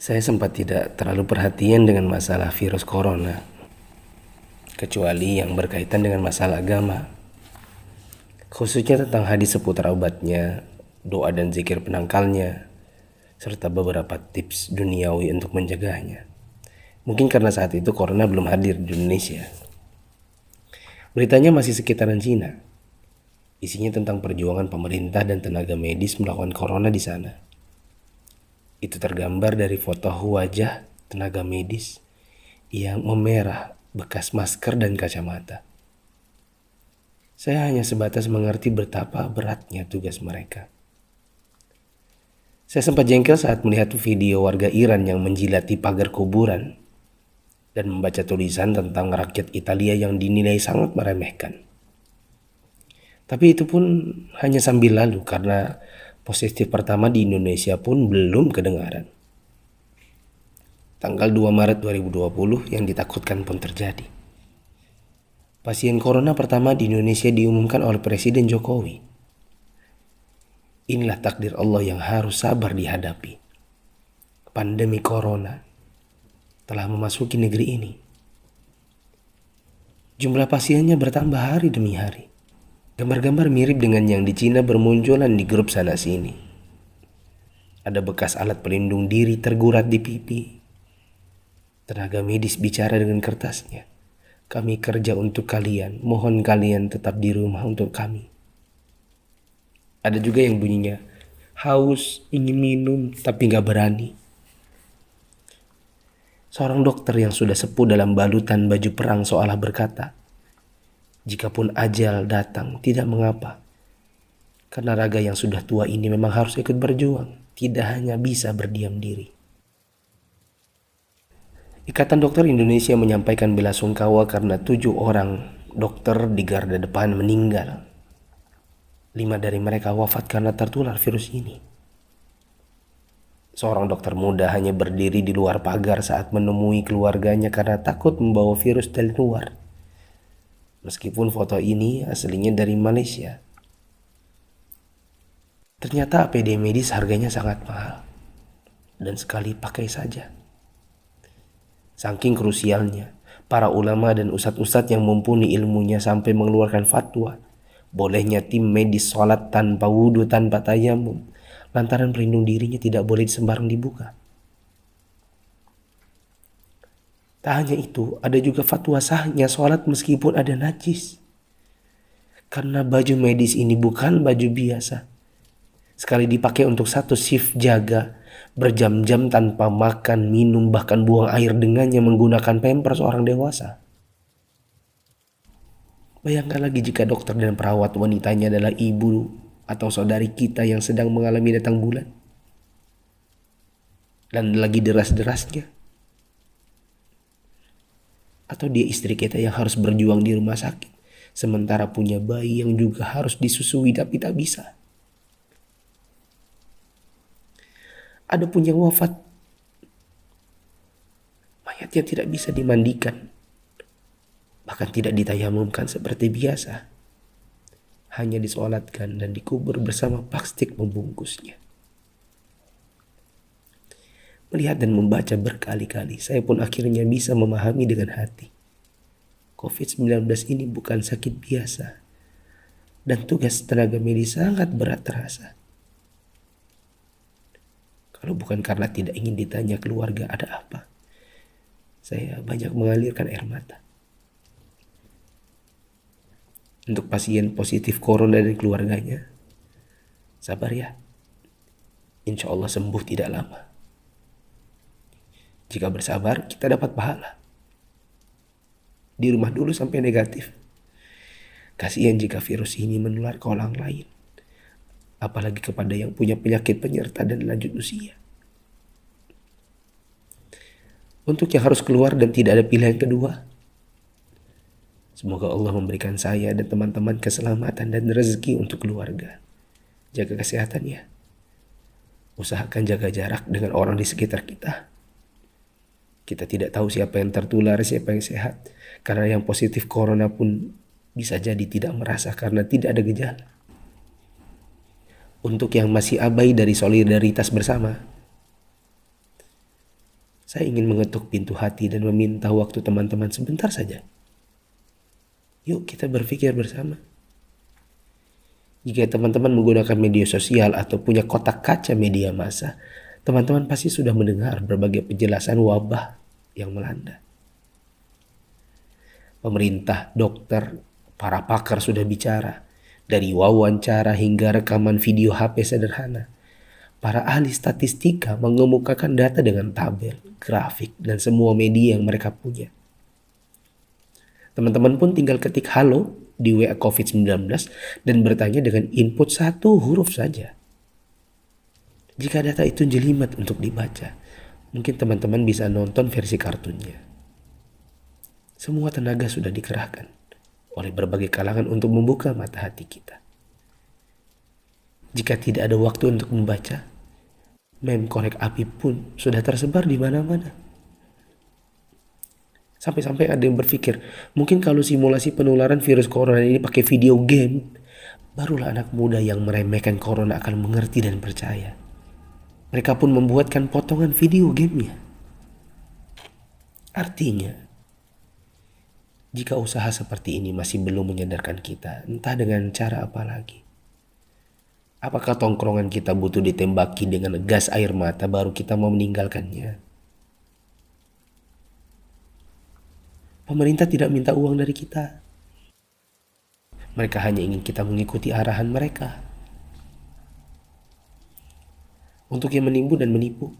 Saya sempat tidak terlalu perhatian dengan masalah virus corona, kecuali yang berkaitan dengan masalah agama, khususnya tentang hadis seputar obatnya, doa dan zikir penangkalnya, serta beberapa tips duniawi untuk menjaganya. Mungkin karena saat itu corona belum hadir di Indonesia. Beritanya masih sekitaran Cina. Isinya tentang perjuangan pemerintah dan tenaga medis melawan corona di sana. Itu tergambar dari foto wajah tenaga medis yang memerah bekas masker dan kacamata. Saya hanya sebatas mengerti betapa beratnya tugas mereka. Saya sempat jengkel saat melihat video warga Iran yang menjilati pagar kuburan dan membaca tulisan tentang rakyat Italia yang dinilai sangat meremehkan. Tapi itu pun hanya sambil lalu karena positif pertama di Indonesia pun belum kedengaran. Tanggal 2 Maret 2020 yang ditakutkan pun terjadi. Pasien corona pertama di Indonesia diumumkan oleh Presiden Jokowi. Inilah takdir Allah yang harus sabar dihadapi. Pandemi corona telah memasuki negeri ini. Jumlah pasiennya bertambah hari demi hari. Gambar-gambar mirip dengan yang di Cina bermunculan di grup sana sini. Ada bekas alat pelindung diri tergurat di pipi. Tenaga medis bicara dengan kertasnya. Kami kerja untuk kalian, mohon kalian tetap di rumah untuk kami. Ada juga yang bunyinya, haus, ingin minum, tapi gak berani. Seorang dokter yang sudah sepuh dalam balutan baju perang seolah berkata, jikapun ajal datang, tidak mengapa. Karena raga yang sudah tua ini memang harus ikut berjuang, tidak hanya bisa berdiam diri. Ikatan Dokter Indonesia menyampaikan bela sungkawa karena 7 orang dokter di garda depan meninggal. 5 dari mereka wafat karena tertular virus ini. Seorang dokter muda hanya berdiri di luar pagar saat menemui keluarganya karena takut membawa virus dari luar. Meskipun foto ini aslinya dari Malaysia. Ternyata APD medis harganya sangat mahal. Dan sekali pakai saja. Saking krusialnya, para ulama dan ustadz-ustadz yang mumpuni ilmunya sampai mengeluarkan fatwa. Bolehnya tim medis sholat tanpa wudhu, tanpa tayamum. Lantaran pelindung dirinya tidak boleh sembarang dibuka. Tak hanya itu, ada juga fatwa sahnya sholat meskipun ada najis. Karena baju medis ini bukan baju biasa. Sekali dipakai untuk satu shift jaga, berjam-jam tanpa makan, minum, bahkan buang air dengannya menggunakan pampers orang dewasa. Bayangkan lagi jika dokter dan perawat wanitanya adalah ibu atau saudari kita yang sedang mengalami datang bulan. Dan lagi deras-derasnya. Atau dia istri kita yang harus berjuang di rumah sakit, sementara punya bayi yang juga harus disusui tapi tak bisa. Ada pun yang wafat, mayatnya tidak bisa dimandikan, bahkan tidak ditayamumkan seperti biasa, hanya disolatkan dan dikubur bersama plastik membungkusnya. Melihat dan membaca berkali-kali, saya pun akhirnya bisa memahami dengan hati. COVID-19 ini bukan sakit biasa, dan tugas tenaga medis sangat berat terasa. Kalau bukan karena tidak ingin ditanya keluarga ada apa, saya banyak mengalirkan air mata. Untuk pasien positif corona dan keluarganya, sabar ya. Insya Allah sembuh tidak lama. Jika bersabar, kita dapat pahala. Di rumah dulu sampai negatif. Kasihan jika virus ini menular ke orang lain. Apalagi kepada yang punya penyakit penyerta dan lanjut usia. Untuk yang harus keluar dan tidak ada pilihan kedua, semoga Allah memberikan saya dan teman-teman keselamatan dan rezeki untuk keluarga. Jaga kesehatan ya. Usahakan jaga jarak dengan orang di sekitar kita. Kita tidak tahu siapa yang tertular, siapa yang sehat. Karena yang positif corona pun bisa jadi tidak merasa karena tidak ada gejala. Untuk yang masih abai dari solidaritas bersama, Saya ingin mengetuk pintu hati dan meminta waktu teman-teman sebentar saja. Yuk kita berpikir bersama. Jika teman-teman menggunakan media sosial atau punya kotak kaca media massa, teman-teman pasti sudah mendengar berbagai penjelasan wabah yang melanda. Pemerintah, dokter, para pakar sudah bicara, dari wawancara hingga rekaman video HP sederhana. Para ahli statistika mengemukakan data dengan tabel, grafik, dan semua media yang mereka punya. Teman-teman pun tinggal ketik halo di WA COVID-19 dan bertanya dengan input satu huruf saja. Jika data itu jelimet untuk dibaca, mungkin teman-teman bisa nonton versi kartunnya. Semua tenaga sudah dikerahkan oleh berbagai kalangan untuk membuka mata hati kita. Jika tidak ada waktu untuk membaca, meme korek api pun sudah tersebar di mana-mana. Sampai-sampai ada yang berpikir, mungkin kalau simulasi penularan virus corona ini pakai video game, barulah anak muda yang meremehkan corona akan mengerti dan percaya. Mereka pun membuatkan potongan video gamenya. Artinya, jika usaha seperti ini masih belum menyadarkan kita, entah dengan cara apa lagi. Apakah tongkrongan kita butuh ditembaki dengan gas air mata baru kita mau meninggalkannya? Pemerintah tidak minta uang dari kita. Mereka hanya ingin kita mengikuti arahan mereka. Untuk yang menimbun dan menipu,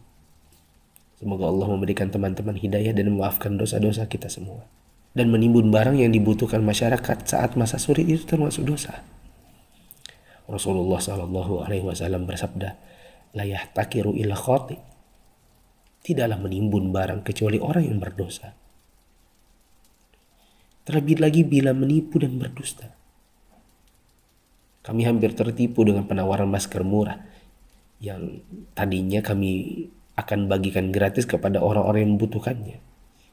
semoga Allah memberikan teman-teman hidayah dan memaafkan dosa-dosa kita semua. Dan menimbun barang yang dibutuhkan masyarakat saat masa sulit itu termasuk dosa. Rasulullah SAW bersabda, la yahtakiru illa khati. Tidaklah menimbun barang kecuali orang yang berdosa. Terlebih lagi bila menipu dan berdusta. Kami hampir tertipu dengan penawaran masker murah yang tadinya kami akan bagikan gratis kepada orang-orang yang membutuhkannya.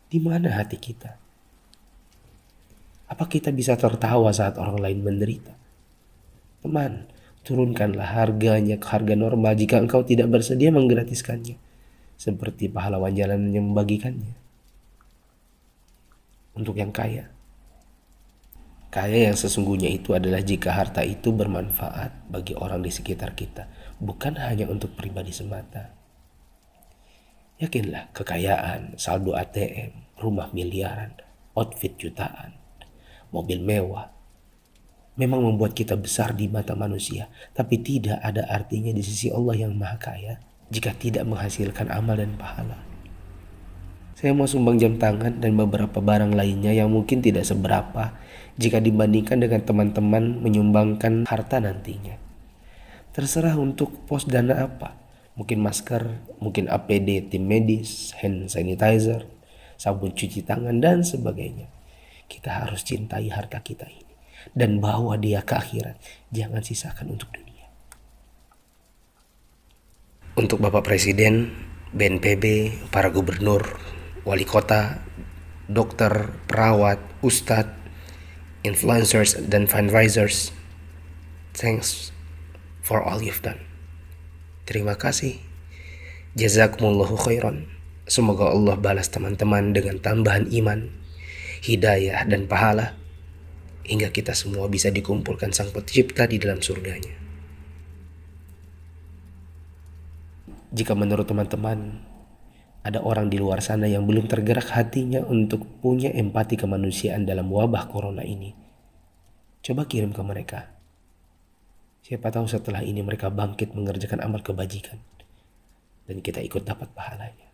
Di mana hati kita? Apa kita bisa tertawa saat orang lain menderita? Teman, turunkanlah harganya ke harga normal jika engkau tidak bersedia menggratiskannya, seperti pahlawan jalanan yang membagikannya. Untuk yang kaya yang sesungguhnya itu adalah jika harta itu bermanfaat bagi orang di sekitar kita, bukan hanya untuk pribadi semata. Yakinlah, kekayaan, saldo ATM, rumah miliaran, outfit jutaan, mobil mewah, memang membuat kita besar di mata manusia, tapi tidak ada artinya di sisi Allah yang Maha Kaya jika tidak menghasilkan amal dan pahala. Saya mau sumbang jam tangan dan beberapa barang lainnya yang mungkin tidak seberapa jika dibandingkan dengan teman-teman menyumbangkan harta nantinya. Terserah untuk pos dana apa, mungkin masker, mungkin APD tim medis, hand sanitizer, sabun cuci tangan, dan sebagainya. Kita harus cintai harta kita ini dan bawa dia ke akhirat, jangan sisakan untuk dunia. Untuk Bapak Presiden, BNPB, para gubernur, wali kota, dokter, perawat, ustadz, influencers, dan fundraisers, thanks for all you've done. Terima kasih. Jazakumullahu khairan. Semoga Allah balas teman-teman dengan tambahan iman, hidayah, dan pahala, hingga kita semua bisa dikumpulkan Sang Pencipta di dalam surganya. Jika menurut teman-teman ada orang di luar sana yang belum tergerak hatinya untuk punya empati kemanusiaan dalam wabah corona ini, coba kirim ke mereka. Siapa tahu setelah ini mereka bangkit mengerjakan amal kebajikan dan kita ikut dapat pahalanya.